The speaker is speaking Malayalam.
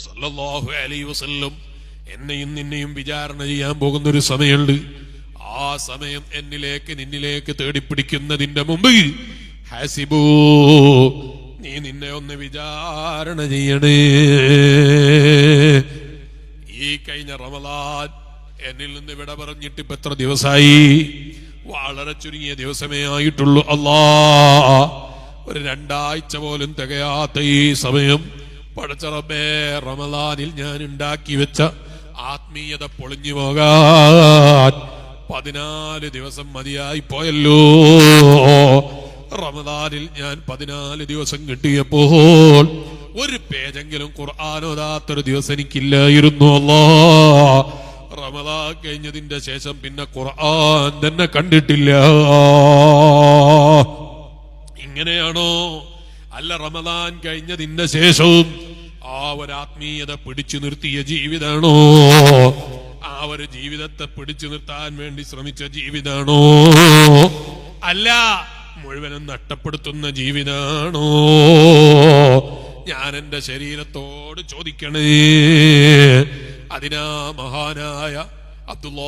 സല്ലല്ലാഹു അലൈഹി വസല്ലം എന്നെയും നിന്നെയും വിചാരണ ചെയ്യാൻ പോകുന്നൊരു സമയമുണ്ട്. ആ സമയം എന്നിലേക്ക് നിന്നിലേക്ക് തേടിപ്പിടിക്കുന്നതിന്റെ മുമ്പ് ഹസിബൂ, നീ നിന്നെ ഒന്ന് വിചാരണ ചെയ്യണേ. ഈ കഴിഞ്ഞ റമളാൻ എന്നിൽ നിന്ന് വിട പറഞ്ഞിട്ട് ഇപ്പൊ എത്ര ദിവസമായി? വളരെ ചുരുങ്ങിയ ദിവസമേ ആയിട്ടുള്ളൂ. അല്ലാ, ഒരു 2 ആഴ്ച പോലും തികയാത്ത ഈ സമയം പടച്ച റബ്ബേ, റമളാനിൽ ഞാൻ ഉണ്ടാക്കി വെച്ച ആത്മീയത പൊളിഞ്ഞു പോകാൻ 14 ദിവസം മതിയായി പോയല്ലോ. റമളാനിൽ ഞാൻ 14 ദിവസം കിട്ടിയപ്പോൾ ഒരു പേജെങ്കിലും ഖുർആൻ ഓതാത്തൊരു ദിവസം എനിക്കില്ലായിരുന്നു. അല്ലാ, റമളാൻ കഴിഞ്ഞതിന്റെ ശേഷം പിന്നെ ഖുർആൻ തന്നെ കണ്ടിട്ടില്ല. ഇങ്ങനെയാണോ? അല്ല, റമളാൻ കഴിഞ്ഞതിന്റെ ശേഷവും ആ ഒരു ആത്മീയത പിടിച്ചു നിർത്തിയ ജീവിതാണോ? ആ ഒരു ജീവിതത്തെ പിടിച്ചു നിർത്താൻ വേണ്ടി ശ്രമിച്ച ജീവിതാണോ? അല്ല, മുഴുവനും നഷ്ടപ്പെടുത്തുന്ന ജീവിതാണോ? ഞാൻ എന്റെ ശരീരത്തോട് ചോദിക്കണേ. അതിനാ മഹാനായ അബ്ദുല്ലാഹ്